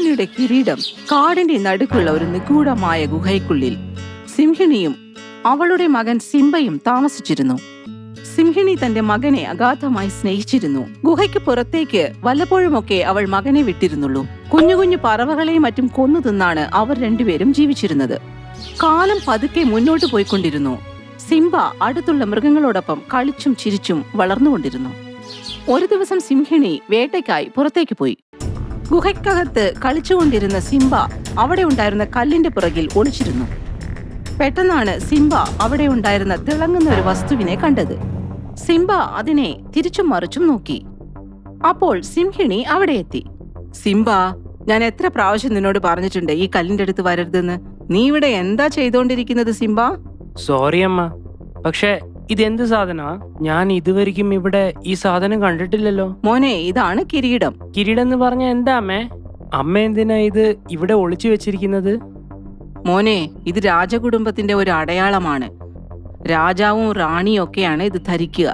സിംഹിണിയുടെ കിരീടം കാടിന്റെ നടുക്കുള്ള ഒരു നിഗൂഢമായ ഗുഹയ്ക്കുള്ളിൽ സിംഹിണിയും അവളുടെ മകൻ സിംബയും താമസിച്ചിരുന്നു. സിംഹിണി തന്റെ മകനെ അഗാധമായി സ്നേഹിച്ചിരുന്നു. ഗുഹയ്ക്ക് പുറത്തേക്ക് വല്ലപ്പോഴുമൊക്കെ അവൾ മകനെ വിട്ടിരുന്നുള്ളൂ. കുഞ്ഞു കുഞ്ഞു പറവകളെയും മറ്റും കൊന്നു തിന്നാണ് അവർ രണ്ടുപേരും ജീവിച്ചിരുന്നത്. കാലം പതുക്കെ മുന്നോട്ടു പോയിക്കൊണ്ടിരുന്നു. സിംബ അടുത്തുള്ള മൃഗങ്ങളോടൊപ്പം കളിച്ചും ചിരിച്ചും വളർന്നുകൊണ്ടിരുന്നു. ഒരു ദിവസം സിംഹിണി വേട്ടയ്ക്കായി പുറത്തേക്ക് പോയി. ഗുഹയ്ക്കകത്ത് കളിച്ചുകൊണ്ടിരുന്ന സിംബ അവിടെ ഉണ്ടായിരുന്ന കല്ലിന്റെ പുറകിൽ ഒളിച്ചിരുന്നു. പെട്ടെന്നാണ് സിംബ അവിടെ ഉണ്ടായിരുന്ന തിളങ്ങുന്ന ഒരു വസ്തുവിനെ കണ്ടത്. സിംബ അതിനെ തിരിച്ചും മറിച്ചും നോക്കി. അപ്പോൾ സിംഹിണി അവിടെ എത്തി. സിംബ, ഞാൻ എത്ര പ്രാവശ്യം നിന്നോട് പറഞ്ഞിട്ടുണ്ട് ഈ കല്ലിന്റെ അടുത്ത് വരരുതെന്ന്. നീ ഇവിടെ എന്താ ചെയ്തോണ്ടിരിക്കുന്നത് സിംബ? സോറി അമ്മ, പക്ഷെ ഇതെന്ത് സാധനമാ? ഞാൻ ഇതുവരെയ്ക്കും ഇവിടെ ഈ സാധനം കണ്ടിട്ടില്ലല്ലോ. മോനെ, ഇതാണ് കിരീടം. കിരീടം എന്ന് പറഞ്ഞ എന്താ അമ്മേ? അമ്മ എന്തിനാ ഇത് ഇവിടെ ഒളിച്ചു വെച്ചിരിക്കുന്നത്? മോനെ, ഇത് രാജകുടുംബത്തിന്റെ ഒരു അടയാളമാണ്. രാജാവും റാണിയും ഒക്കെയാണ് ഇത് ധരിക്കുക.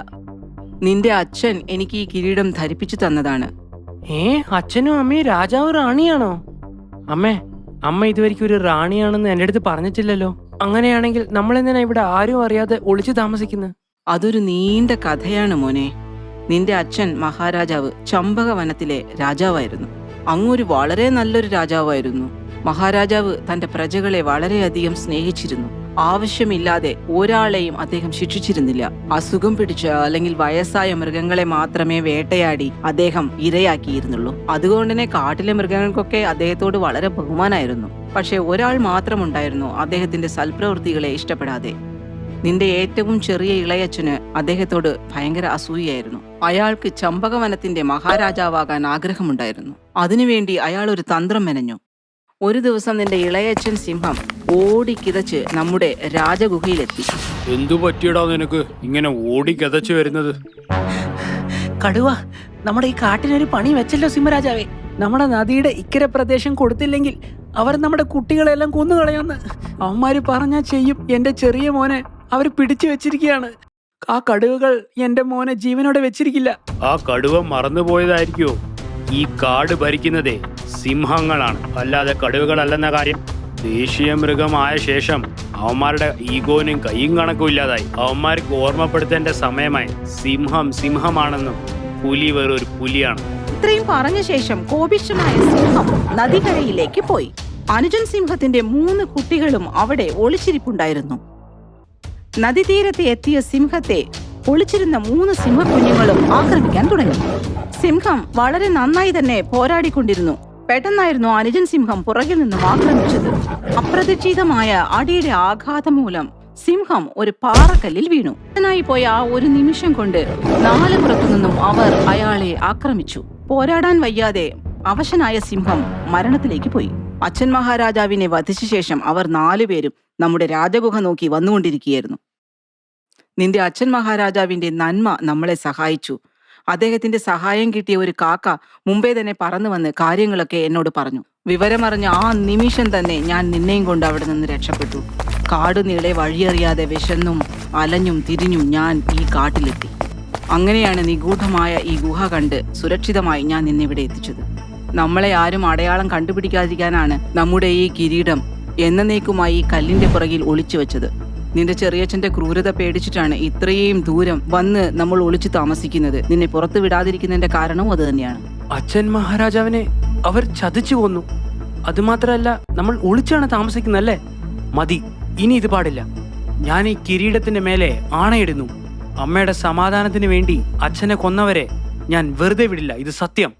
നിന്റെ അച്ഛൻ എനിക്ക് ഈ കിരീടം ധരിപ്പിച്ചു തന്നതാണ്. അച്ഛനും അമ്മയും രാജാവും റാണിയാണോ? അമ്മ ഇതുവരെയ്ക്കും ഒരു റാണിയാണെന്ന് എന്റെ അടുത്ത് പറഞ്ഞിട്ടില്ലല്ലോ. അങ്ങനെയാണെങ്കിൽ നമ്മൾ എന്തിനാ ഇവിടെ ആരും അറിയാതെ ഒളിച്ചു താമസിക്കുന്നത്? അതൊരു നീണ്ട കഥയാണ് മോനെ. നിന്റെ അച്ഛൻ മഹാരാജാവ് ചമ്പകവനത്തിലെ രാജാവായിരുന്നു. അങ്ങൊരു വളരെ നല്ലൊരു രാജാവായിരുന്നു. മഹാരാജാവ് തന്റെ പ്രജകളെ വളരെയധികം സ്നേഹിച്ചിരുന്നു. ആവശ്യമില്ലാതെ ഒരാളെയും അദ്ദേഹം ശിക്ഷിച്ചിരുന്നില്ല. അസുഖം പിടിച്ച അല്ലെങ്കിൽ വയസ്സായ മൃഗങ്ങളെ മാത്രമേ വേട്ടയാടി അദ്ദേഹം ഇരയാക്കിയിരുന്നുള്ളൂ. അതുകൊണ്ട് തന്നെ കാട്ടിലെ മൃഗങ്ങൾക്കൊക്കെ അദ്ദേഹത്തോട് വളരെ ബഹുമാനായിരുന്നു. പക്ഷെ ഒരാൾ മാത്രമുണ്ടായിരുന്നു അദ്ദേഹത്തിന്റെ സൽപ്രവൃത്തികളെ ഇഷ്ടപ്പെടാതെ. നിന്റെ ഏറ്റവും ചെറിയ ഇളയച്ഛന് അദ്ദേഹത്തോട് ഭയങ്കര അസൂയായിരുന്നു. അയാൾക്ക് ചമ്പകവനത്തിന്റെ മഹാരാജാവാകാൻ ആഗ്രഹമുണ്ടായിരുന്നു. അതിനുവേണ്ടി അയാൾ ഒരു തന്ത്രം മെനഞ്ഞു. ഒരു ദിവസം നിന്റെ ഇളയച്ഛൻ സിംഹം ഓടിക്കിതച്ച് നമ്മുടെ രാജഗുഹയിലെത്തി. എന്തു പറ്റിയടാ നിനക്ക് ഇങ്ങനെ ഓടിക്കിതച്ച് വരുന്നത്? കടുവ, നമ്മുടെ ഈ കാട്ടിനൊരു പണി വെച്ചല്ലോ സിംഹരാജാവേ. നമ്മുടെ നദിയുടെ ഇക്കരെ പ്രദേശം കൊടുത്തില്ലെങ്കിൽ അവർ നമ്മുടെ കുട്ടികളെല്ലാം കൊന്നുകളയുമെന്ന് അവന്മാര് പറഞ്ഞാ ചെയ്യും. എന്റെ ചെറിയ മോനെ അവർ പിടിച്ചു വെച്ചിരിക്കുകയാണ്. ആ കടുവകൾ എന്റെ മോനെ ജീവനോടെ വെച്ചിരിക്കില്ല. ആ കടുവ മറന്നുപോയതായിരിക്കോ? ഈ കാട് ഭരിക്കുന്നതേ സിംഹങ്ങളാണ്, അല്ലാതെ കടുവകളല്ലെന്ന കാര്യം. ദേശീയ മൃഗമായ ശേഷം അവന്മാരുടെ ഈഗോനും കൈയും കണക്കും ഇല്ലാതായി. അവന്മാർക്ക് ഓർമ്മപ്പെടുത്തേണ്ട സമയമായി. സിംഹം സിംഹമാണെന്നും പുലി വേറൊരു പുലിയാണ്. ഇത്രയും പറഞ്ഞ ശേഷം കോപിഷ്ഠനായ സിംഹം നദികരയിലേക്ക് പോയി. അനുജൻ സിംഹത്തിന്റെ 3 കുട്ടികളും അവിടെ ഒളിച്ചിരിപ്പുണ്ടായിരുന്നു. നദീതീരത്ത് എത്തിയ സിംഹത്തെ ഒളിച്ചിരുന്ന 3 സിംഹക്കുഞ്ഞുങ്ങളും ആക്രമിക്കാൻ തുടങ്ങി. സിംഹം വളരെ നന്നായി തന്നെ പോരാടിക്കൊണ്ടിരുന്നു. പെട്ടെന്നായിരുന്നു അനുജൻ സിംഹം പുറകിൽ നിന്നും ആക്രമിച്ചത്. അപ്രതീക്ഷിതമായ അടിയുടെ ആഘാതം മൂലം സിംഹം ഒരു പാറക്കല്ലിൽ വീണു. ായി പോയ ആ ഒരു നിമിഷം കൊണ്ട് 4 പുറത്തു നിന്നും അവർ അയാളെ ആക്രമിച്ചു. പോരാടാൻ വയ്യാതെ അവശനായ സിംഹം മരണത്തിലേക്ക് പോയി. അച്ഛൻ മഹാരാജാവിനെ വധിച്ച ശേഷം അവർ 4 പേരും നമ്മുടെ രാജഗുഹ നോക്കി വന്നുകൊണ്ടിരിക്കുകയായിരുന്നു. നിന്റെ അച്ഛൻ മഹാരാജാവിന്റെ നന്മ നമ്മളെ സഹായിച്ചു. അദ്ദേഹത്തിന്റെ സഹായം കിട്ടിയ ഒരു കാക്ക മുമ്പേ തന്നെ പറന്നു വന്ന് കാര്യങ്ങളൊക്കെ എന്നോട് പറഞ്ഞു. വിവരമറിഞ്ഞ ആ നിമിഷം തന്നെ ഞാൻ നിന്നെയും കൊണ്ട് അവിടെ നിന്ന് രക്ഷപ്പെട്ടു. കാട് നീളെ വഴിയറിയാതെ വിശന്നും അലഞ്ഞും തിരിഞ്ഞും ഞാൻ ഈ കാട്ടിലെത്തി. അങ്ങനെയാണ് നിഗൂഢമായ ഈ ഗുഹ കണ്ട് സുരക്ഷിതമായി ഞാൻ നിന്നിവിടെ എത്തിച്ചത്. നമ്മളെ ആരും അടയാളം കണ്ടുപിടിക്കാതിരിക്കാനാണ് നമ്മുടെ ഈ കിരീടം എന്നേക്കുമായി ഈ കല്ലിന്റെ പുറകിൽ ഒളിച്ചു വെച്ചത്. നിന്റെ ചെറിയച്ഛന്റെ ക്രൂരത പേടിച്ചിട്ടാണ് ഇത്രയും ദൂരം വന്ന് നമ്മൾ ഒളിച്ചു താമസിക്കുന്നത്. നിന്നെ പുറത്തു വിടാതിരിക്കുന്നതിന്റെ കാരണവും അത് തന്നെയാണ്. അച്ഛൻ മഹാരാജാവിനെ അവർ ചതിച്ചു കൊന്നു. അതുമാത്രമല്ല, നമ്മൾ ഒളിച്ചാണ് താമസിക്കുന്നല്ലേ? മതി, ഇനി ഇത് പാടില്ല. ഞാൻ ഈ കിരീടത്തിന്റെ മേലെ ആണയിടുന്നു. അമ്മയുടെ സമാധാനത്തിന് വേണ്ടി അച്ഛനെ കൊന്നവരെ ഞാൻ വെറുതെ വിടില്ല. ഇത് സത്യം.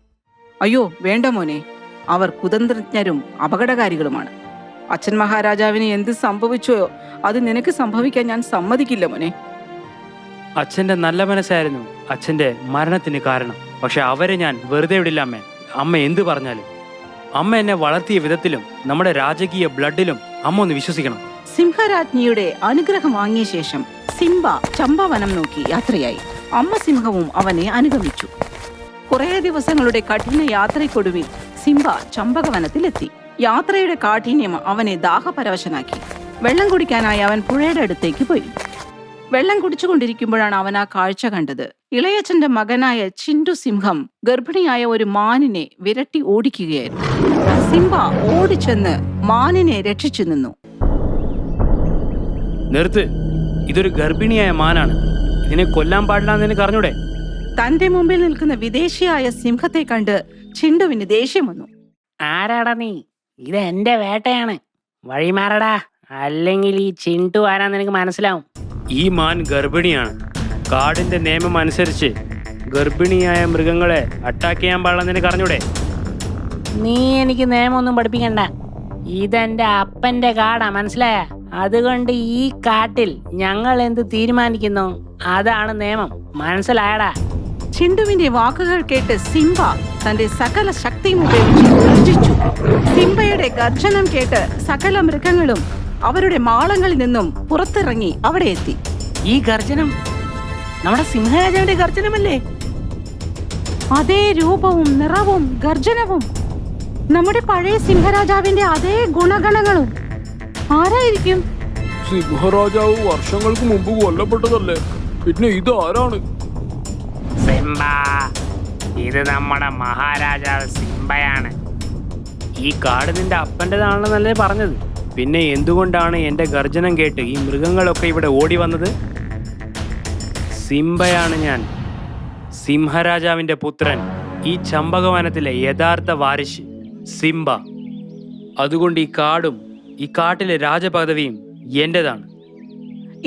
അയ്യോ വേണ്ട മോനെ, അവർ കുതന്ത്രജ്ഞരും അപകടകാരികളുമാണ്. അച്ഛൻ മഹാരാജാവിന് എന്ത് സംഭവിച്ചോ അത് നിനക്ക് സംഭവിക്കാൻ ഞാൻ സമ്മതിക്കില്ല മോനെ. അച്ഛന്റെ നല്ല മനസ്സായിരുന്നു അച്ഛന്റെ മരണത്തിന് കാരണം. പക്ഷെ അവരെ ഞാൻ വെറുതെ വിടില്ല അമ്മേ. അമ്മ എന്ത് പറഞ്ഞാലും. അമ്മ എന്നെ വളർത്തിയ വിധത്തിലും നമ്മുടെ രാജകീയ ബ്ലഡിലും അമ്മ ഒന്ന് വിശ്വസിക്കണം. സിംഹരാജ്ഞിയുടെ അനുഗ്രഹം വാങ്ങിയ ശേഷം സിംബ ചമ്പവനം നോക്കി യാത്രയായി. അമ്മ സിംഹവും അവനെ അനുഗമിച്ചു. കുറേ ദിവസങ്ങളുടെ കഠിന യാത്രയ്ക്കൊടുവിൽ സിംബ ചമ്പകവനത്തിലെത്തി. യാത്രയുടെ കാഠിന്യം അവനെ ദാഹപരവശനാക്കി. വെള്ളം കുടിക്കാനായി അവൻ പുഴയുടെ അടുത്തേക്ക് പോയി. വെള്ളം കുടിച്ചുകൊണ്ടിരിക്കുമ്പോഴാണ് അവൻ ആ കാഴ്ച കണ്ടത്. ഇളയച്ചന്റെ മകനായ ചിണ്ടു സിംഹം ഗർഭിണിയായ ഒരു മാനിനെ വിരട്ടി ഓടിക്കുകയായിരുന്നു. സിംബ ഓടിച്ചെന്ന് മാനിനെ രക്ഷിച്ചു നിന്നു. നിർത്ത്, ഇതൊരു ഗർഭിണിയായ മാനാണ്. ഇതിനെ കൊല്ലാൻ പാടില്ലെന്ന് എനിക്ക് അറിഞ്ഞൂടെ? തന്റെ മുമ്പിൽ നിൽക്കുന്ന വിദേശിയായ സിംഹത്തെ കണ്ട് ചിണ്ടുവിന് ദേഷ്യം വന്നു. ആരാടാ നീ? ഇത് എന്റെ വേട്ടയാണ്, വഴിമാറടാ, അല്ലെങ്കിൽ ഈ ചിണ്ടു ആരാന്ന് എനിക്ക് മനസ്സിലാവും. ഈ മാൻ ഗർഭിണിയാണ്. കാടിന്റെ നിയമം അനുസരിച്ച് ഗർഭിണിയായ മൃഗങ്ങളെ അറ്റാക്ക് ചെയ്യാൻ പാടില്ലെന്ന് എനിക്ക് അറിഞ്ഞൂടെ? നീ എനിക്ക് നിയമമൊന്നും പഠിപ്പിക്കണ്ട. ഇതെന്റെ അപ്പന്റെ കാടാ, മനസ്സിലായ? അതുകൊണ്ട് ഈ കാട്ടിൽ ഞങ്ങൾ എന്ത് തീരുമാനിക്കുന്നു അതാണ് നിയമം, മനസ്സിലായടാ? ചിണ്ടുവിന്റെ വാക്കുകൾ കേട്ട് സിംബ തന്റെ സകല ശക്തിയും ഉപയോഗിച്ച് ഗർജിച്ചു. സിംബയുടെ ഗർജനം കേട്ട് സകല മൃഗങ്ങളും അവരുടെ മാളങ്ങളിൽ നിന്നും പുറത്തിറങ്ങി അവിടെ എത്തി. ഈ ഗർജനം നമ്മുടെ സിംഹരാജാവിന്റെ ഗർജനമല്ലേ? അതേ രൂപവും നിറവും ഗർജനവും, നമ്മുടെ പഴയ സിംഹരാജാവിന്റെ അതേ ഗുണഗണങ്ങളും. ആരായിരിക്കും? സിംഹരാജാവ് വർഷങ്ങൾക്ക് മുമ്പ് കൊല്ലപ്പെട്ടതല്ലേ, പിന്നെ ഇത് ആരാണ്? സിംബ, ഇത് നമ്മുടെ മഹാരാജാവ് സിംബയാണ്. ഈ കാട് നിന്റെ അപ്പൻ്റെതാണെന്നല്ലേ പറഞ്ഞത്? പിന്നെ എന്തുകൊണ്ടാണ് എൻ്റെ ഗർജനം കേട്ട് ഈ മൃഗങ്ങളൊക്കെ ഇവിടെ ഓടി വന്നത്? സിംബയാണ് ഞാൻ, സിംഹരാജാവിൻ്റെ പുത്രൻ, ഈ ചമ്പകവനത്തിലെ യഥാർത്ഥ വാരിശ് സിംബ. അതുകൊണ്ട് ഈ കാടും ഈ കാട്ടിലെ രാജപദവിയും എന്റേതാണ്.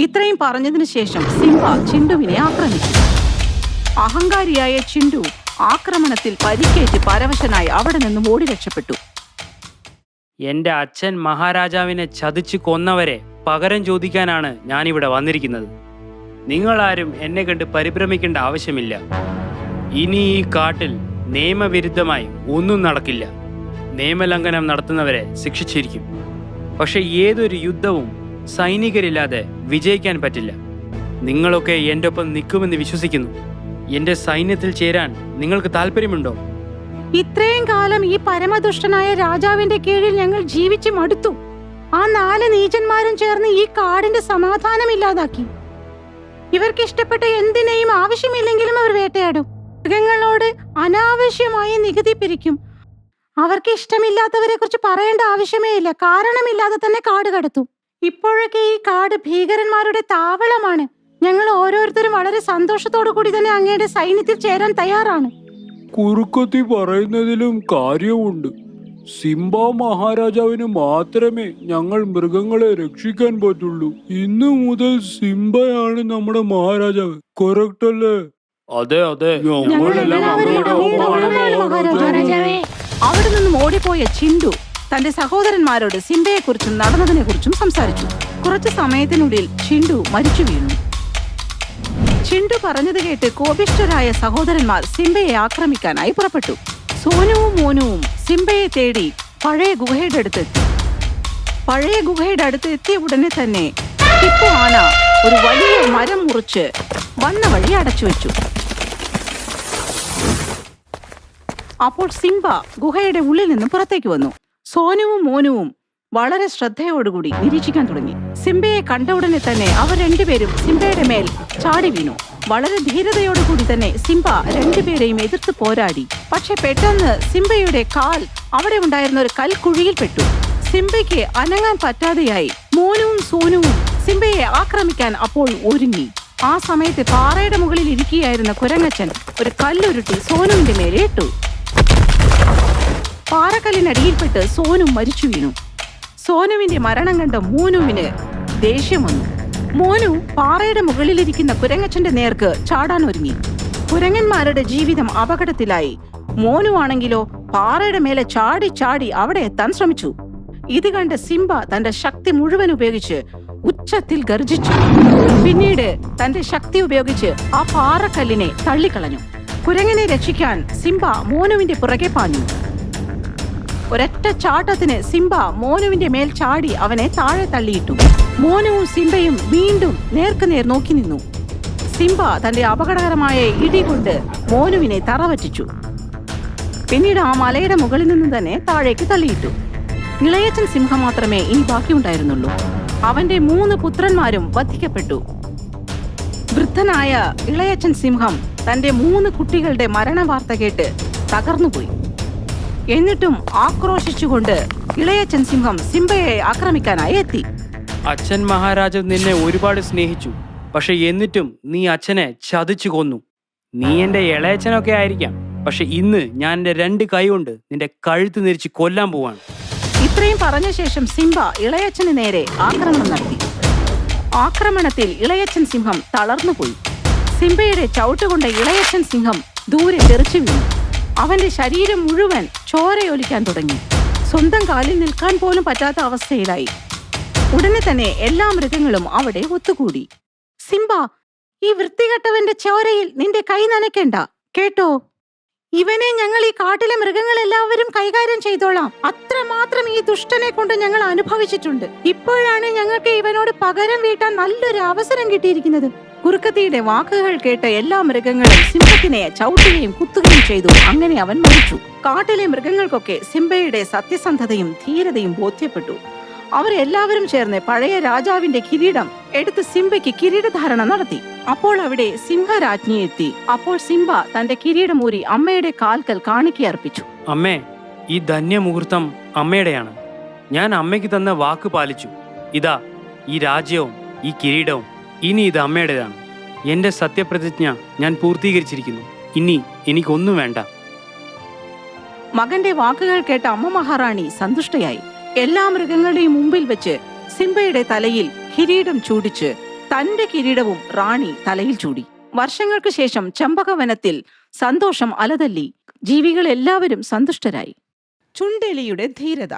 ഇത്രയും പറഞ്ഞതിന് ശേഷം സിംബ ചിണ്ടുവിനെ ആക്രമിച്ചു. അഹങ്കാരിയായ ചിണ്ടു ആക്രമണത്തിൽ പരിക്കേറ്റ് പരവശനായി അവിടെ നിന്നും ഓടി രക്ഷപ്പെട്ടു. എൻ്റെ അച്ഛൻ മഹാരാജാവിനെ ചതിച്ചു കൊന്നവരെ പകരം ചോദിക്കാനാണ് ഞാനിവിടെ വന്നിരിക്കുന്നത്. നിങ്ങളാരും എന്നെ കണ്ട് പരിഭ്രമിക്കേണ്ട ആവശ്യമില്ല. ഇനി ഈ കാട്ടിൽ നിയമവിരുദ്ധമായി ഒന്നും നടക്കില്ല. നിയമലംഘനം നടത്തുന്നവരെ ശിക്ഷിച്ചിരിക്കും. പക്ഷെ ഏതൊരു യുദ്ധവും സൈനികരില്ലാതെ വിജയിക്കാൻ പറ്റില്ല. നിങ്ങളൊക്കെ എൻ്റെ ഒപ്പം നിൽക്കുമെന്ന് വിശ്വസിക്കുന്നു. എൻ്റെ സൈന്യത്തിൽ ചേരാൻ നിങ്ങൾക്ക് താല്പര്യമുണ്ടോ? ഇത്രയും കാലം ഈ പരമദുഷ്ടനായ രാജാവിന്റെ കീഴിൽ ഞങ്ങൾ ജീവിച്ചു മടുത്തു. ആ 4 നീചന്മാരും ചേർന്ന് ഈ കാടിന്റെ സമാധാനം ഇല്ലാതാക്കി. ഇവർക്ക് ഇഷ്ടപ്പെട്ട എന്തിനേയും ആവശ്യമില്ലെങ്കിലും അവർ വേട്ടയാടും. മൃഗങ്ങളോട് അനാവശ്യമായി നികുതി പിരിക്കും. അവർക്ക് ഇഷ്ടമില്ലാത്തവരെ കുറിച്ച് പറയേണ്ട ആവശ്യമേ ഇല്ല. കാരണമില്ലാതെ തന്നെ കാട് കടത്തും. ഇപ്പോഴൊക്കെ ഈ കാട് ഭീകരന്മാരുടെ താവളമാണ്. ഞങ്ങൾ ഓരോരുത്തരും വളരെ സന്തോഷത്തോടു കൂടി തന്നെ അങ്ങയുടെ സൈന്യത്തിൽ ചേരാൻ തയ്യാറാണ്. കുറുക്കത്തി പറയുന്നതിലും കാര്യമുണ്ട്. സിംബ മഹാരാജാവിന് മാത്രമേ ഞങ്ങൾ മൃഗങ്ങളെ രക്ഷിക്കാൻ പറ്റുള്ളൂ. ഇന്നു മുതൽ സിംബയാണ് നമ്മുടെ മഹാരാജാവ്. കറക്റ്റ് അല്ലേ? അതെ അതെ, ഞങ്ങളെല്ലാവരും അങ്ങയുടെ ഒപ്പമാണ് മഹാരാജാവേ. അവിടെ നിന്നും ഓടിപ്പോയ ചിണ്ടു തന്റെ സഹോദരന്മാരോട് സിംബയെക്കുറിച്ചും നടന്നതിനെക്കുറിച്ചും സംസാരിച്ചു. കുറച്ചു സമയത്തിനുള്ളിൽ ചിണ്ടു മരിച്ചു വീണു. ചിണ്ടു പറഞ്ഞത് കേട്ട് കോപിഷ്ഠരായ സഹോദരന്മാർ സിംബയെ ആക്രമിക്കാനായി പുറപ്പെട്ടു. സോനുവും മോനുവും സിംബയെ തേടി പഴയ ഗുഹയുടെ അടുത്തെത്തി. പഴയ ഗുഹയുടെ അടുത്ത് എത്തിയ ഉടനെ തന്നെ ടിപ്പു ആന ഒരു വലിയ മരം മുറിച്ച് വന്ന വഴി അടച്ചു വെച്ചു. അപ്പോൾ സിംബ ഗുഹയുടെ ഉള്ളിൽ നിന്ന് പുറത്തേക്ക് വന്നു. സോനുവും മോനുവും വളരെ ശ്രദ്ധയോടുകൂടി നിരീക്ഷിക്കാൻ തുടങ്ങി. സിംബയെ കണ്ട ഉടനെ തന്നെ അവർ രണ്ടുപേരും സിംബയുടെ മേൽ ചാടി വീണു. വളരെ ധീരതയോടുകൂടി തന്നെ സിംബ രണ്ടുപേരെയും എതിർത്ത് പോരാടി. പക്ഷെ പെട്ടെന്ന് സിംബയുടെ കാൽ അവിടെ ഉണ്ടായിരുന്ന ഒരു കൽക്കുഴിയിൽ പെട്ടു. സിംബയ്ക്ക് അനങ്ങാൻ പറ്റാതെയായി. മോനുവും സോനുവും സിംബയെ ആക്രമിക്കാൻ അപ്പോൾ ഒരുങ്ങി. ആ സമയത്ത് പാറയുടെ മുകളിൽ ഇരിക്കുകയായിരുന്ന കുരങ്ങച്ചൻ ഒരു കല്ലുരുട്ടി സോനുവിന്റെ മേലെ ഇട്ടു. പാറക്കല്ലിനടിയിൽപ്പെട്ട് സോനു മരിച്ചു വീണു. സോനുവിന്റെ മരണം കണ്ട മോനുവിന് ദേഷ്യം വന്നു. മോനു പാറയുടെ മുകളിലിരിക്കുന്ന കുരങ്ങച്ചന്റെ നേർക്ക് ചാടാൻ ഒരുങ്ങി. കുരങ്ങന്മാരുടെ ജീവിതം അപകടത്തിലായി. മോനു ആണെങ്കിലോ പാറയുടെ മേലെ ചാടി ചാടി അവിടെ എത്താൻ ശ്രമിച്ചു. ഇത് കണ്ട് സിംബ തന്റെ ശക്തി മുഴുവൻ ഉപയോഗിച്ച് ഉച്ചത്തിൽ ഗർജിച്ചു. പിന്നീട് തന്റെ ശക്തി ഉപയോഗിച്ച് ആ പാറക്കല്ലിനെ തള്ളിക്കളഞ്ഞു. കുരങ്ങനെ രക്ഷിക്കാൻ സിംബ മോനുവിന്റെ പുറകെ പാഞ്ഞു. ഒരൊറ്റ ചാട്ടത്തിന് സിംബ മോനുവിന്റെ മേൽ ചാടി അവനെ താഴെ തള്ളിയിട്ടു. മോനുവും സിംബയും വീണ്ടും നേർക്കുനേർ നോക്കി നിന്നു. സിംബ തന്റെ അപകടകരമായ ഇടി കൊണ്ട് മോനുവിനെ തറവറ്റിച്ചു. പിന്നീട് ആ മലയുടെ മുകളിൽ നിന്ന് തന്നെ താഴേക്ക് തള്ളിയിട്ടു. ഇളയച്ചൻ സിംഹം മാത്രമേ ഇനി ബാക്കിയുണ്ടായിരുന്നുള്ളൂ. അവന്റെ 3 പുത്രന്മാരും വധിക്കപ്പെട്ടു. വൃദ്ധനായ ഇളയച്ചൻ സിംഹം തന്റെ 3 കുട്ടികളുടെ മരണവാർത്ത കേട്ട് തകർന്നുപോയി. എന്നിട്ടും ആക്രോശിച്ചുകൊണ്ട് ഇളയച്ചൻ സിംഹം സിംബയെ ആക്രമിക്കാനായി എത്തി. അച്ഛൻ മഹാരാജാവ് നിന്നെ ഒരുപാട് സ്നേഹിച്ചു. പക്ഷെ എന്നിട്ടും നീ അച്ഛനെ ചതിച്ചു കൊന്നു. നീ എന്റെ ഇളയച്ചനൊക്കെ ആയിരിക്കാം, പക്ഷെ ഇന്ന് ഞാൻ എന്റെ 2 കൈ കൊണ്ട് നിന്റെ കഴുത്ത് നിരിച്ച് കൊല്ലാൻ പോവാണ്. ഇത്രയും പറഞ്ഞ ശേഷം സിംബ ഇളയച്ചന് നേരെ ആക്രമണം നടത്തി. ആക്രമണത്തിൽ ഇളയച്ചൻ സിംഹം തളർന്നുപോയി. സിംബയുടെ ചവിട്ടുകൊണ്ട ഇളയച്ചൻ സിംഹം ദൂരെ തെറിച്ചു വീണു. അവന്റെ ശരീരം മുഴുവൻ ചോരയൊലിക്കാൻ തുടങ്ങി. സ്വന്തം കാലിൽ നിൽക്കാൻ പോലും പറ്റാത്ത അവസ്ഥയിലായി. ഉടനെ തന്നെ എല്ലാ മൃഗങ്ങളും അവിടെ ഒത്തുകൂടി. സിംബ, ഈ വൃത്തികെട്ടവന്റെ ചോരയിൽ നിന്റെ കൈ നനയ്ക്കണ്ട കേട്ടോ. ഇവനെ ഞങ്ങൾ ഈ കാട്ടിലെ മൃഗങ്ങളെല്ലാവരും കൈകാര്യം ചെയ്തോളാം. അത്രമാത്രം ഈ ദുഷ്ടനെ കൊണ്ട് ഞങ്ങൾ അനുഭവിച്ചിട്ടുണ്ട്. ഇപ്പോഴാണ് ഞങ്ങൾക്ക് ഇവനോട് പകരം വീട്ടാൻ നല്ലൊരു അവസരം കിട്ടിയിരിക്കുന്നത്. കുറുക്കത്തിയുടെ വാക്കുകൾ കേട്ട എല്ലാ മൃഗങ്ങളും സിംഹത്തിനെ ചവിട്ടുകയും കുത്തുകയും ചെയ്തു. അങ്ങനെ അവൻ മരിച്ചു. കാട്ടിലെ മൃഗങ്ങൾക്കൊക്കെ സിംബയുടെ സത്യസന്ധതയും ധീരതയും ബോധ്യപ്പെട്ടു. അവരെല്ലാവരും ചേർന്ന് പഴയ രാജാവിന്റെ കിരീടം എടുത്ത് സിംബയ്ക്ക് കിരീടധാരണ നടത്തി. അപ്പോൾ അവിടെ സിംഹരാജ്ഞി എത്തി. അപ്പോൾ സിംബ തന്റെ കിരീടമൂരി അമ്മയുടെ കാൽക്കൽ കാണിക്കയർപ്പിച്ചു. അമ്മേ, ഈ ധന്യമുഹൂർത്തം അമ്മയുടെയാണ്. ഞാൻ അമ്മയ്ക്ക് തന്ന വാക്ക് പാലിച്ചു. ഇതാ ഈ രാജ്യവും ഈ കിരീടവും ഇനി ഇത് അമ്മയുടേതാണ്. എന്റെ സത്യപ്രതിജ്ഞ ഞാൻ പൂർത്തീകരിച്ചിരിക്കുന്നു. ഇനി എനിക്കൊന്നും വേണ്ട. മകന്റെ വാക്കുകൾ കേട്ട അമ്മ മഹാറാണി സന്തുഷ്ടയായി. എല്ലാ മൃഗങ്ങളുടെയും മുമ്പിൽ വെച്ച് സിംബയുടെ തലയിൽ കിരീടം ചൂടിച്ച് തന്റെ കിരീടവും റാണി തലയിൽ ചൂടി. വർഷങ്ങൾക്ക് ശേഷം ചമ്പകവനത്തിൽ സന്തോഷം അലതല്ലി. ജീവികൾ എല്ലാവരും സന്തുഷ്ടരായി. ചുണ്ടെലിയുടെ ധീരത.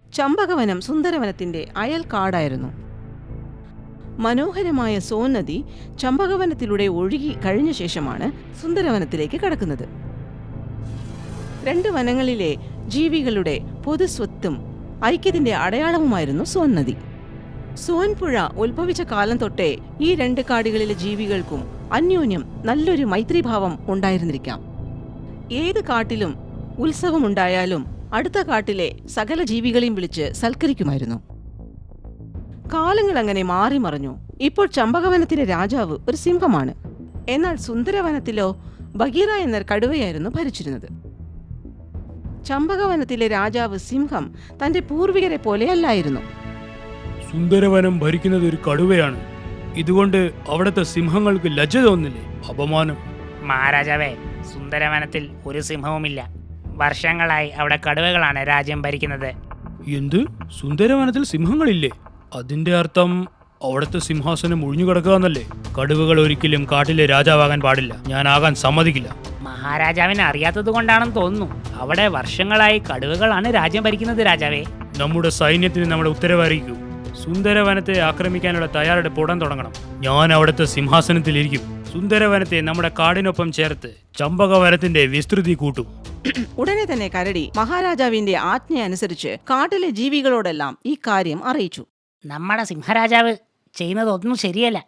ചമ്പകവനം സുന്ദരവനത്തിന്റെ അയൽക്കാടായിരുന്നു. മനോഹരമായ സോൻ നദി ചമ്പകവനത്തിലൂടെ ഒഴുകി കഴിഞ്ഞ ശേഷമാണ് സുന്ദരവനത്തിലേക്ക് കടക്കുന്നത്. 2 വനങ്ങളിലെ ജീവികളുടെ പൊതുസ്വത്തും ഐക്യത്തിന്റെ അടയാളവുമായിരുന്നു സോൻ നദി. സോൻ പുഴ ഉത്ഭവിച്ച കാലം തൊട്ടേ ഈ 2 കാടുകളിലെ ജീവികൾക്കും അന്യോന്യം നല്ലൊരു മൈത്രിഭാവം ഉണ്ടായിരുന്നിരിക്കാം. ഏത് കാട്ടിലും ഉത്സവമുണ്ടായാലും അടുത്ത കാട്ടിലെ സകല ജീവികളെയും വിളിച്ച് സൽക്കരിക്കുമായിരുന്നു. കാലങ്ങൾ അങ്ങനെ മാറി മറിഞ്ഞു. ഇപ്പോൾ ചമ്പകവനത്തിലെ രാജാവ് ഒരു സിംഹമാണ്. എന്നാൽ സുന്ദരവനത്തിലോ ബഗീറ എന്ന കടുവയായിരുന്നു ഭരിച്ചിരുന്നത്. ചമ്പകവനത്തിലെ രാജാവ് സിംഹം തന്റെ പൂർവികരെ പോലെ അല്ലായിരുന്നു. സുന്ദരവനം ഭരിക്കുന്നത് ഒരു കടുവയാണ്. ഇതുകൊണ്ട് അവിടുത്തെ സിംഹങ്ങൾക്ക് ലജ്ജ തോന്നില്ലേ? അപമാനം. മഹാരാജാവേ, സുന്ദരവനത്തിൽ ഒരു സിംഹവുമില്ല. വർഷങ്ങളായി അവിടെ കടുവകളാണ് രാജ്യം ഭരിക്കുന്നത്. എന്ത്? സുന്ദരവനത്തിൽ സിംഹങ്ങളില്ലേ? അതിന്റെ അർത്ഥം അവിടുത്തെ സിംഹാസനം ഒഴിഞ്ഞു കിടക്കുകയെന്നല്ലേ? കടുവകൾ ഒരിക്കലും കാട്ടിലെ രാജാവാകാൻ പാടില്ല. ഞാൻ ആകാൻ സമ്മതിക്കില്ല. മഹാരാജാവിന് അറിയാത്തത് കൊണ്ടാണെന്ന് തോന്നുന്നു. അവിടെ വർഷങ്ങളായി കടുവകളാണ് രാജ്യം ഭരിക്കുന്നത്. രാജാവേ, നമ്മുടെ സൈന്യത്തിന് നമ്മുടെ ഉത്തരവ് അറിയിക്കൂ. സുന്ദരവനത്തെ ആക്രമിക്കാനുള്ള തയ്യാറെടുപ്പ് ഉടൻ തുടങ്ങണം. ഞാൻ അവിടുത്തെ സിംഹാസനത്തിലിരിക്കും. സുന്ദരവനത്തെ നമ്മുടെ കാടിനൊപ്പം ചേർത്ത് ചമ്പകവനത്തിന്റെ വിസ്തൃതി കൂട്ടും. ഉടനെ തന്നെ കരടി മഹാരാജാവിന്റെ ആജ്ഞ അനുസരിച്ച് കാട്ടിലെ ജീവികളോടെല്ലാം ഈ കാര്യം അറിയിച്ചു. നമ്മുടെ സിംഹരാജാവ് ചെയ്യുന്നതൊന്നും ശരിയല്ല.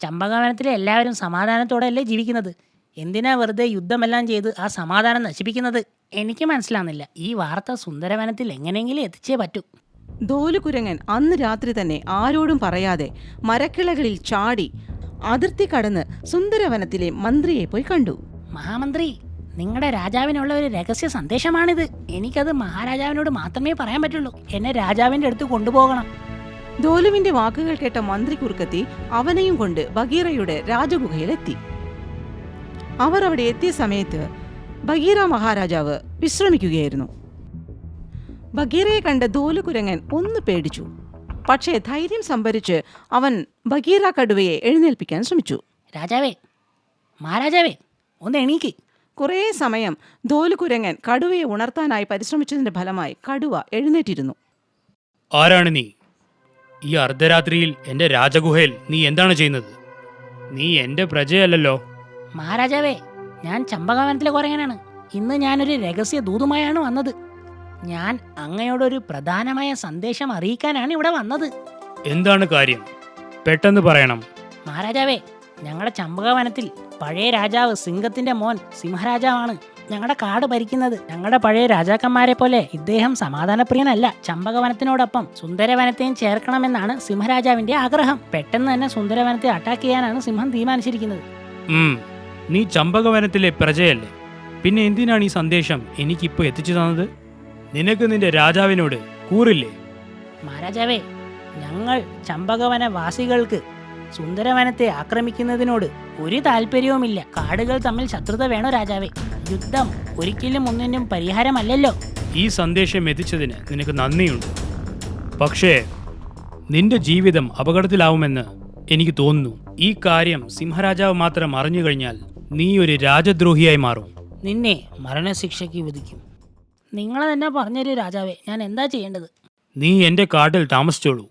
ചമ്പകവനത്തിലെ എല്ലാവരും സമാധാനത്തോടെയല്ലേ ജീവിക്കുന്നത്. എന്തിനാ വെറുതെ യുദ്ധമെല്ലാം ചെയ്ത് ആ സമാധാനം നശിപ്പിക്കുന്നത്? എനിക്ക് മനസ്സിലാവുന്നില്ല. ഈ വാർത്ത സുന്ദരവനത്തിൽ എങ്ങനെയെങ്കിലും എത്തിച്ചേ പറ്റൂ. ധോലുകുരങ്ങൻ അന്ന് രാത്രി തന്നെ ആരോടും പറയാതെ മരക്കിളകളിൽ ചാടി അതിർത്തി കടന്ന് സുന്ദരവനത്തിലെ മന്ത്രിയെ പോയി കണ്ടു. മഹാമന്ത്രി, നിങ്ങളുടെ രാജാവിനുള്ള ഒരു രഹസ്യ സന്ദേശമാണിത്. എനിക്കത് മഹാരാജാവിനോട് മാത്രമേ പറയാൻ പറ്റുള്ളൂ. എന്നെ രാജാവിന്റെ അടുത്ത് കൊണ്ടുപോകണം. ധോലുവിന്റെ വാക്കുകൾ കേട്ട മന്ത്രി കുറുക്കത്തി അവനെയും കൊണ്ട് ബഗീറയുടെ രാജഗുഹയിലെത്തി. അവർ അവിടെ എത്തിയ സമയത്ത് ബഗീറ മഹാരാജാവ് വിശ്രമിക്കുകയായിരുന്നു. ബഗീറയെ കണ്ട ധോലുകുരങ്ങൻ ഒന്ന് പേടിച്ചു. പക്ഷേ ധൈര്യം സംഭരിച്ച് അവൻ ബഗീറ കടുവയെ എഴുന്നേൽപ്പിക്കാൻ ശ്രമിച്ചു. രാജാവേ, മഹാരാജാവേ, ഒന്ന് എണീക്ക്. കുറേ സമയം ധോലുകുരങ്ങൻ കടുവയെ ഉണർത്താനായി പരിശ്രമിച്ചതിന്റെ ഫലമായി കടുവ എഴുന്നേറ്റിരുന്നു. ആരാണ് നീ? ഈ അർദ്ധരാത്രിയിൽ എന്റെ രാജഗുഹയിൽ നീ എന്താണ് ചെയ്യുന്നത്? നീ എന്റെ പ്രജയല്ലല്ലോ. മഹാരാജാവേ, ഞാൻ ചമ്പകവനത്തിലെ കുരങ്ങനാണ്. ഇന്ന് ഞാനൊരു രഹസ്യ ദൂതുമായാണ് വന്നത്. ഞാൻ അങ്ങയോടൊരു പ്രധാനമായ സന്ദേശം അറിയിക്കാനാണ് ഇവിടെ വന്നത്. എന്താണ് കാര്യം? പെട്ടെന്ന് പറയണം. മഹാരാജാവേ, ഞങ്ങളുടെ ചമ്പകവനത്തിൽ പഴയ രാജാവ് സിംഹത്തിന്റെ മോൻ സിംഹരാജാവാണ്. ഞങ്ങളുടെ കാട് ഭരിക്കുന്നത്. ഞങ്ങളുടെ പഴയ രാജാക്കന്മാരെ പോലെ ഇദ്ദേഹം സമാധാനപ്രിയനല്ല. ചമ്പകവനത്തിനോടൊപ്പം സുന്ദരവനത്തെയും ചേർക്കണമെന്നാണ് സിംഹരാജാവിന്റെ ആഗ്രഹം. പെട്ടെന്ന് തന്നെ സുന്ദരവനത്തെ അറ്റാക്ക് ചെയ്യാനാണ് സിംഹം തീരുമാനിച്ചിരിക്കുന്നത്. നീ ചമ്പകവനത്തിലെ പ്രജയല്ലേ? പിന്നെ എന്തിനാണ് ഈ സന്ദേശം എനിക്കിപ്പോൾ എത്തിച്ചു തന്നത്? നിനക്ക് നിന്റെ രാജാവിനോട് കൂറില്ലേ? മഹാരാജാവേ, ഞങ്ങൾ ചമ്പകവന വാസികൾക്ക് സുന്ദരവനത്തെ ആക്രമിക്കുന്നതിനോട് ഒരു താല്പര്യവുമില്ല. കാടുകൾ തമ്മിൽ ശത്രുത വേണോ രാജാവേ? യുദ്ധം ഒരിക്കലും ഒന്നിനും പരിഹാരമല്ലല്ലോ. ഈ സന്ദേശം എത്തിച്ചതിന് നിനക്ക് നന്ദിയുണ്ട്. പക്ഷേ നിന്റെ ജീവിതം അപകടത്തിലാവുമെന്ന് എനിക്ക് തോന്നുന്നു. ഈ കാര്യം സിംഹരാജാവ് മാത്രം അറിഞ്ഞു കഴിഞ്ഞാൽ നീ ഒരു രാജദ്രോഹിയായി മാറും. നിന്നെ മരണശിക്ഷയ്ക്ക് വിധിക്കും. നിങ്ങൾ തന്നെ പറഞ്ഞൊരു രാജാവേ, ഞാൻ എന്താ ചെയ്യേണ്ടത്? നീ എൻ്റെ കാട്ടിൽ താമസിച്ചോളൂ.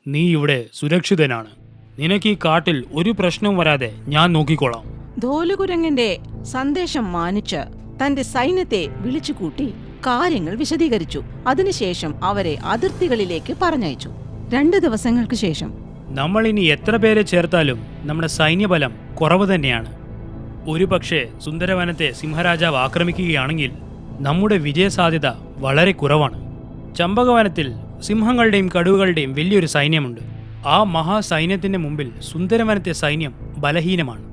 നീ ഇവിടെ സുരക്ഷിതനാണ്. നിനക്ക് ഈ കാട്ടിൽ ഒരു പ്രശ്നവും വരാതെ ഞാൻ നോക്കിക്കോളാം. ധോലുകുരങ്ങന്റെ സന്ദേശം മാനിച്ച് തന്റെ സൈന്യത്തെ വിളിച്ചുകൂട്ടി കാര്യങ്ങൾ വിശദീകരിച്ചു. അതിനുശേഷം അവരെ അതിർത്തികളിലേക്ക് പറഞ്ഞയച്ചു. 2 ദിവസങ്ങൾക്ക് ശേഷം നമ്മൾ ഇനി എത്ര പേരെ ചേർത്താലും നമ്മുടെ സൈന്യബലം കുറവ് തന്നെയാണ്. ഒരു പക്ഷേ സുന്ദരവനത്തെ സിംഹരാജാവ് ആക്രമിക്കുകയാണെങ്കിൽ നമ്മുടെ വിജയസാധ്യത വളരെ കുറവാണ്. ചമ്പകവനത്തിൽ സിംഹങ്ങളുടെയും കടുവകളുടെയും വലിയൊരു സൈന്യമുണ്ട്. ആ മഹാസൈന്യത്തിന്റെ മുമ്പിൽ സുന്ദരവനത്തെ സൈന്യം ബലഹീനമാണ്.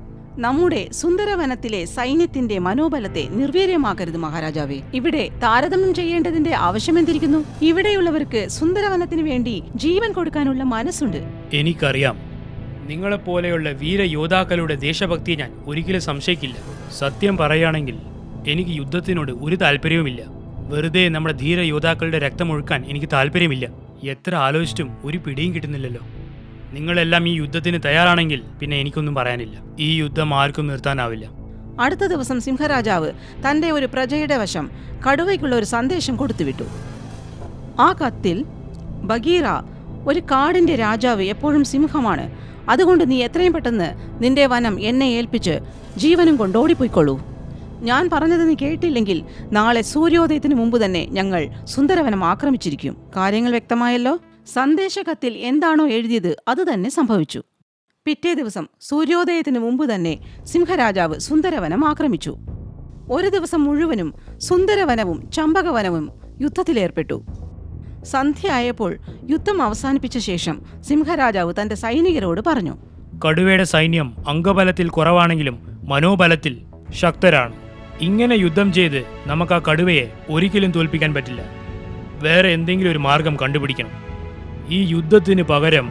നമ്മുടെ സുന്ദരവനത്തിലെ സൈന്യത്തിന്റെ മനോബലത്തെ നിർവീര്യമാക്കരുത് മഹാരാജാവേ. ഇവിടെ താരതമ്യം ചെയ്യേണ്ടതിന്റെ ആവശ്യമെന്തിരിക്കുന്നു? ഇവിടെയുള്ളവർക്ക് സുന്ദരവനത്തിന് വേണ്ടി ജീവൻ കൊടുക്കാനുള്ള മനസ്സുണ്ട്. എനിക്കറിയാം, നിങ്ങളെപ്പോലെയുള്ള വീരയോദ്ധാക്കളുടെ ദേശഭക്തി ഞാൻ ഒരിക്കലും സംശയിക്കില്ല. സത്യം പറയുകയാണെങ്കിൽ എനിക്ക് യുദ്ധത്തിനോട് ഒരു താല്പര്യവുമില്ല. വെറുതെ നമ്മുടെ ധീരയോദ്ധാക്കളുടെ രക്തമൊഴുക്കാൻ എനിക്ക് താല്പര്യമില്ല. എത്ര ആലോചിച്ചിട്ടും ഒരു പിടിയും കിട്ടുന്നില്ലല്ലോ. നിങ്ങളെല്ലാം ഈ യുദ്ധത്തിന് തയ്യാറാണെങ്കിൽ പിന്നെ എനിക്കൊന്നും പറയാനില്ല. ഈ യുദ്ധം ആർക്കും നിർത്താനാവില്ല. അടുത്ത ദിവസം സിംഹരാജാവ് തന്റെ ഒരു പ്രജയുടെ വശം കടുവയ്ക്കുള്ള ഒരു സന്ദേശം കൊടുത്തുവിട്ടു. ആ കത്തിൽ ബഗീറ, ഒരു കാടിന്റെ രാജാവ് എപ്പോഴും സിംഹമാണ്. അതുകൊണ്ട് നീ എത്രയും പെട്ടെന്ന് നിന്റെ വനം എന്നെ ഏൽപ്പിച്ച് ജീവനും കൊണ്ട് ഓടിപ്പോയിക്കൊള്ളൂ. ഞാൻ പറഞ്ഞത് നീ കേട്ടില്ലെങ്കിൽ നാളെ സൂര്യോദയത്തിന് മുമ്പ് തന്നെ ഞങ്ങൾ സുന്ദരവനം ആക്രമിച്ചിരിക്കും. കാര്യങ്ങൾ വ്യക്തമായല്ലോ? സന്ദേശകത്തിൽ എന്താണോ എഴുതിയത് അത് തന്നെ സംഭവിച്ചു. പിറ്റേ ദിവസം സൂര്യോദയത്തിന് മുമ്പ് തന്നെ സിംഹരാജാവ് സുന്ദരവനം ആക്രമിച്ചു. ഒരു ദിവസം മുഴുവനും സുന്ദരവനവും ചമ്പകവനവും യുദ്ധത്തിലേർപ്പെട്ടു. സന്ധ്യയായപ്പോൾ യുദ്ധം അവസാനിപ്പിച്ച ശേഷം സിംഹരാജാവ് തന്റെ സൈനികരോട് പറഞ്ഞു, കടുവയുടെ സൈന്യം അംഗബലത്തിൽ കുറവാണെങ്കിലും മനോബലത്തിൽ ശക്തരാണ്. ഇങ്ങനെ യുദ്ധം ചെയ്ത് നമുക്ക് ആ കടുവയെ ഒരിക്കലും തോൽപ്പിക്കാൻ പറ്റില്ല. വേറെ എന്തെങ്കിലും ഒരു മാർഗം കണ്ടുപിടിക്കണം. ഈ യുദ്ധത്തിന് പകരം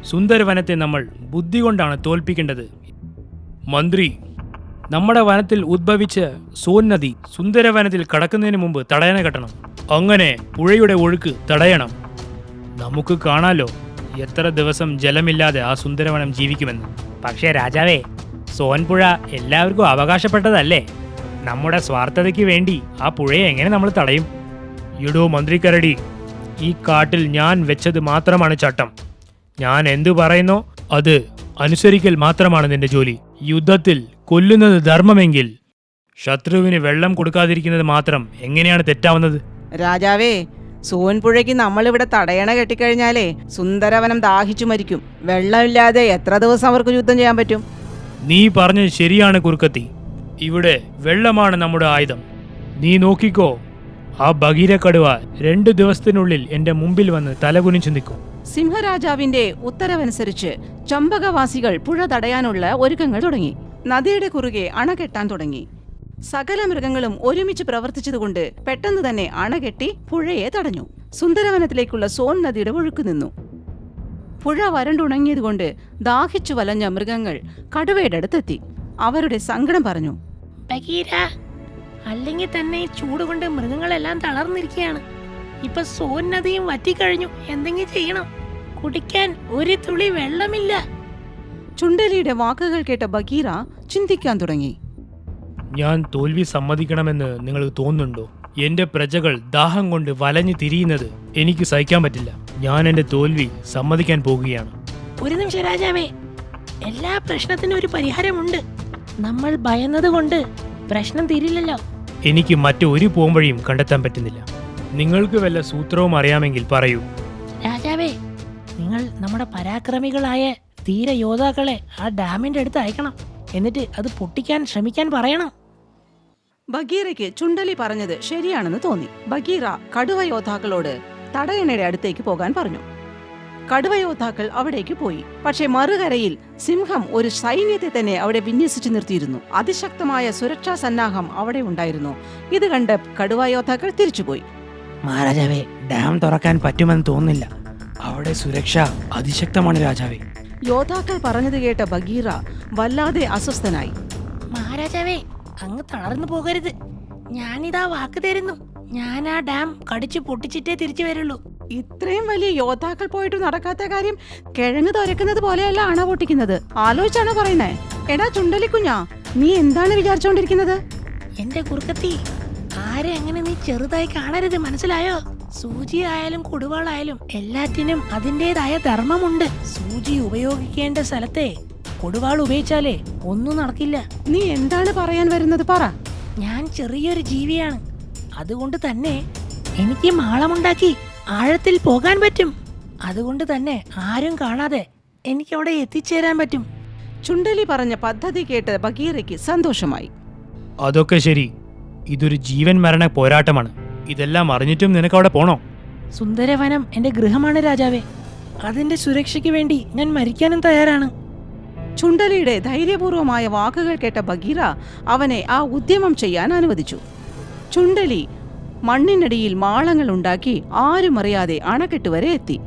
സുന്ദരവനത്തെ നമ്മൾ ബുദ്ധി കൊണ്ടാണ് തോൽപ്പിക്കേണ്ടത്. മന്ത്രി, നമ്മുടെ വനത്തിൽ ഉദ്ഭവിച്ച സോൻ നദി സുന്ദരവനത്തിൽ കടക്കുന്നതിന് മുമ്പ് തടയണ കെട്ടണം. അങ്ങനെ പുഴയുടെ ഒഴുക്ക് തടയണം. നമുക്ക് കാണാലോ എത്ര ദിവസം ജലമില്ലാതെ ആ സുന്ദരവനം ജീവിക്കുമെന്ന്. പക്ഷേ രാജാവേ, സോൻപുഴ എല്ലാവർക്കും അവകാശപ്പെട്ടതല്ലേ? നമ്മുടെ സ്വാർത്ഥതയ്ക്ക് വേണ്ടി ആ പുഴയെ എങ്ങനെ നമ്മൾ തടയും? ഇടോ മന്ത്രിക്കരടി, ഈ കാട്ടിൽ ഞാൻ വെച്ചത് മാത്രമാണ് ചട്ടം. ഞാൻ എന്തു പറയുന്നോ അത് അനുസരിക്കൽ മാത്രമാണ് നിന്റെ ജോലി. യുദ്ധത്തിൽ കൊല്ലുന്നത് ധർമ്മമെങ്കിൽ ശത്രുവിന് വെള്ളം കൊടുക്കാതിരിക്കുന്നത് മാത്രം എങ്ങനെയാണ് തെറ്റാവുന്നത്? രാജാവേ, സോൻപുഴയ്ക്ക് നമ്മളിവിടെ തടയണ കെട്ടിക്കഴിഞ്ഞാലേ സുന്ദരവനം ദാഹിച്ചു മരിക്കും. വെള്ളമില്ലാതെ എത്ര ദിവസം അവർക്ക് യുദ്ധം ചെയ്യാൻ പറ്റും? നീ പറഞ്ഞത് ശരിയാണ് കുറുക്കത്തി. ഇവിടെ വെള്ളമാണ് നമ്മുടെ ആയുധം. നീ നോക്കിക്കോ, ആ ബഗീരക്കടുവ 2 ദിവസത്തിനുള്ളിൽ എന്റെ മുമ്പിൽ വന്ന് തലകുനിച്ചു നിൽക്കും. സിംഹരാജാവിന്റെ ഉത്തരവനുസരിച്ച് ചമ്പകവാസികൾ പുഴ തടയാനുള്ള ഒരുക്കങ്ങൾ തുടങ്ങി. നദിയുടെ കുറുകെ അണ കെട്ടാൻ തുടങ്ങി. സകല മൃഗങ്ങളും ഒരുമിച്ച് പ്രവർത്തിച്ചതുകൊണ്ട് പെട്ടെന്ന് തന്നെ അണ കെട്ടി പുഴയെ തടഞ്ഞു. സുന്ദരവനത്തിലേക്കുള്ള സോൻ നദിയുടെ ഒഴുക്ക് നിന്നു. പുഴ വരണ്ടുണങ്ങിയതുകൊണ്ട് ദാഹിച്ചു വലഞ്ഞ മൃഗങ്ങൾ കടുവയുടെ അടുത്തെത്തി. അവരുടെ സങ്കടം പറഞ്ഞു. ബഗീര, അല്ലെങ്കിൽ തന്നെ ചൂട് കൊണ്ട് മൃഗങ്ങളെല്ലാം തളർന്നിരിക്കുകയാണ്. ഇപ്പൊ സോൻ നദിയും വറ്റിക്കഴിഞ്ഞു. എന്തെങ്കിലും ചെയ്യണം. കുടിക്കാൻ ഒരു തുള്ളി വെള്ളമില്ല. ചുണ്ടലിയുടെ വാക്കുകൾ കേട്ട ബഗീറ ചിന്തിക്കാൻ തുടങ്ങി. ഞാൻ തോൽവി സമ്മതിക്കണമെന്ന് നിങ്ങൾക്ക് തോന്നുന്നുണ്ടോ? എന്റെ പ്രജകൾ ദാഹം കൊണ്ട് വലഞ്ഞു തിരിയുന്നത് എനിക്ക് സഹിക്കാൻ പറ്റില്ല. ഞാൻ എന്റെ തോൽവി സമ്മതിക്കാൻ പോകുകയാണ്. ഒരു നിമിഷം രാജാവേ, എല്ലാ പ്രശ്നത്തിനും ഒരു പരിഹാരമുണ്ട്. നമ്മൾ ഭയന്നത് കൊണ്ട് പ്രശ്നം തീരില്ലല്ലോ. എനിക്ക് മറ്റൊരു പോംവഴിയും കണ്ടെത്താൻ പറ്റുന്നില്ല. നിങ്ങൾക്ക് വല്ല സൂത്രവും അറിയാമെങ്കിൽ പറയൂ. രാജാവേ, നിങ്ങൾ നമ്മുടെ പരാക്രമികളായ ധീര യോദ്ധാക്കളെ ആ ഡാമിന്റെ അടുത്ത് അയക്കണം. എന്നിട്ട് അത് പൊട്ടിക്കാൻ ശ്രമിക്കാൻ പറയണം. ബഗീറയ്ക്ക് ചുണ്ടലി പറഞ്ഞത് ശരിയാണെന്ന് തോന്നി. ബഗീറ കടുവ യോദ്ധാക്കളോട് തടയണയുടെ അടുത്തേക്ക് പോകാൻ പറഞ്ഞു. കടുവ യോദ്ധാക്കൾ അവിടേക്ക് പോയി. പക്ഷേ മറുകരയിൽ സിംഹം ഒരു സൈന്യത്തെ തന്നെ അവിടെ വിന്യസിച്ചു നിർത്തിയിരുന്നു. അതിശക്തമായ സുരക്ഷാ സന്നാഹം അവിടെ ഉണ്ടായിരുന്നു. ഇത് കണ്ട് കടുവ യോദ്ധാക്കൾ തിരിച്ചുപോയി. മഹാരാജാവേ, ഡാം തുറക്കാൻ പറ്റുമെന്ന് തോന്നുന്നില്ല. അവിടെ സുരക്ഷ അതിശക്തമാണ് രാജാവേ. യോദ്ധാക്കൾ പറഞ്ഞത് കേട്ട ബഗീറ വല്ലാതെ അസ്വസ്ഥനായി. മഹാരാജാവേ, അങ്ങ് തളർന്നു പോകരുത്. ഞാനിതാ വാക്ക് തരുന്നു, ഞാൻ ആ ഡാം കടിച്ചു പൊട്ടിച്ചിട്ടേ തിരിച്ചു വരുള്ളൂ. ഇത്രയും വലിയ യോദ്ധാക്കൾ പോയിട്ട് നടക്കാത്ത കാര്യം കിഴങ്ങ് തുരക്കുന്നത് പോലെയല്ല അണ പൊട്ടിക്കുന്നത്. ആലോചിച്ചാണോ പറയുന്നേ? എടാ ചുണ്ടലിക്കുഞ്ഞാ, നീ എന്താണ് വിചാരിച്ചോണ്ടിരിക്കുന്നത്? എന്റെ കുറുക്കത്തി, ആരെ അങ്ങനെ നീ ചെറുതായി കാണരുത്, മനസ്സിലായോ? സൂചി ആയാലും കൊടുവാളായാലും എല്ലാറ്റിനും അതിൻ്റെതായ ധർമ്മമുണ്ട്. സൂചി ഉപയോഗിക്കേണ്ട സ്ഥലത്തെ കൊടുവാൾ ഉപയോഗിച്ചാലേ ഒന്നും നടക്കില്ല. നീ എന്താണ് പറയാൻ വരുന്നത്? പറ. ഞാൻ ചെറിയൊരു ജീവിയാണ്, അതുകൊണ്ട് തന്നെ എനിക്ക് മാളമുണ്ടാക്കി ആഴത്തിൽ പോകാൻ പറ്റും. അതുകൊണ്ട് തന്നെ ആരും കാണാതെ എനിക്ക് അവിടെ എത്തിച്ചേരാൻ പറ്റും. ചുണ്ടലി പറഞ്ഞ പദ്ധതി കേട്ട് ബഗീറയ്ക്ക് സന്തോഷമായി. അതൊക്കെ ശരി, ഇതൊരു ജീവൻ മരണ പോരാട്ടമാണ്. ഇതെല്ലാം അറിഞ്ഞിട്ടും നിനക്ക് അവിടെ പോണോ? സുന്ദരവനം എന്റെ ഗൃഹമാണ് രാജാവേ. അതിന്റെ സുരക്ഷയ്ക്ക് വേണ്ടി ഞാൻ മരിക്കാനും തയ്യാറാണ്. ചുണ്ടലിയുടെ ധൈര്യപൂർവമായ വാക്കുകൾ കേട്ട ബഗീറ അവനെ ആ ഉദ്യമം ചെയ്യാൻ അനുവദിച്ചു. ചുണ്ടലി മണ്ണിനടിയിൽ മാളങ്ങൾ ഉണ്ടാക്കി ആരും അറിയാതെ അണക്കെട്ട് വരെ എത്തി.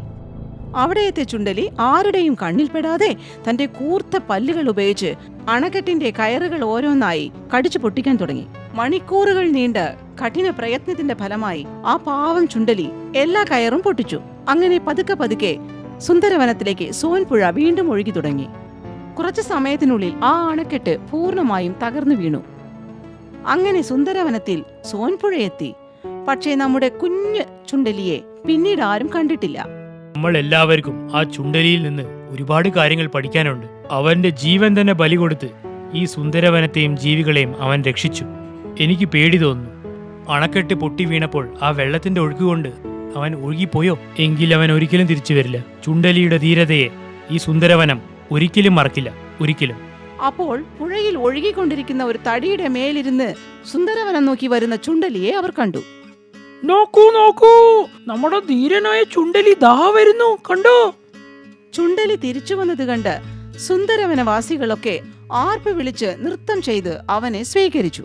അവിടെ എത്തിയ ചുണ്ടലി ആരുടെയും കണ്ണിൽപ്പെടാതെ തന്റെ കൂർത്ത പല്ലുകൾ ഉപയോഗിച്ച് അണക്കെട്ടിന്റെ കയറുകൾ ഓരോന്നായി കടിച്ചു പൊട്ടിക്കാൻ തുടങ്ങി. മണിക്കൂറുകൾ നീണ്ട കഠിന പ്രയത്നത്തിന്റെ ഫലമായി ആ പാവം ചുണ്ടലി എല്ലാ കയറും പൊട്ടിച്ചു. അങ്ങനെ പതുക്കെ പതുക്കെ സുന്ദരവനത്തിലേക്ക് സോൻപുഴ വീണ്ടും ഒഴുകി തുടങ്ങി. കുറച്ചു സമയത്തിനുള്ളിൽ ആ അണക്കെട്ട് പൂർണ്ണമായും തകർന്നു വീണു. അങ്ങനെ സുന്ദരവനത്തിൽ സോൻപുഴ എത്തി. പക്ഷേ നമ്മുടെ കുഞ്ഞ് ചുണ്ടലിയെ പിന്നീട് ആരും കണ്ടിട്ടില്ല. നമ്മൾ എല്ലാവർക്കും ആ ചുണ്ടലിയിൽ നിന്ന് ഒരുപാട് കാര്യങ്ങൾ പഠിക്കാനുണ്ട്. അവന്റെ ജീവൻ തന്നെ ബലി കൊടുത്ത് ഈ സുന്ദരവനത്തെയും ജീവികളെയും അവൻ രക്ഷിച്ചു. എനിക്ക് പേടി തോന്നുന്നു, അണക്കെട്ട് പൊട്ടി വീണപ്പോൾ ആ വെള്ളത്തിന്റെ ഒഴുക്കുകൊണ്ട് അവൻ ഒഴുകിപ്പോയോ? എങ്കിൽ അവൻ ഒരിക്കലും തിരിച്ചു വരില്ല. ചുണ്ടലിയുടെ ധീരതയെ ഈ സുന്ദരവനം ഒരിക്കലും മറക്കില്ല, ഒരിക്കലും. അപ്പോൾ പുഴയിൽ ഒഴുകിക്കൊണ്ടിരിക്കുന്ന ഒരു തടിയുടെ മേലിരുന്ന് സുന്ദരവനം നോക്കി വരുന്ന ചുണ്ടലിയെ അവർ കണ്ടു. നോക്കൂ നോക്കൂ, നമ്മുടെ ധീരനായ ചുണ്ടലി ദാ വരുന്നു, കണ്ടോ? ചുണ്ടലി തിരിച്ചു വന്നത് കണ്ട് സുന്ദരവനവാസികളൊക്കെ ആർപ്പ് വിളിച്ച് നൃത്തം ചെയ്ത് അവനെ സ്വീകരിച്ചു.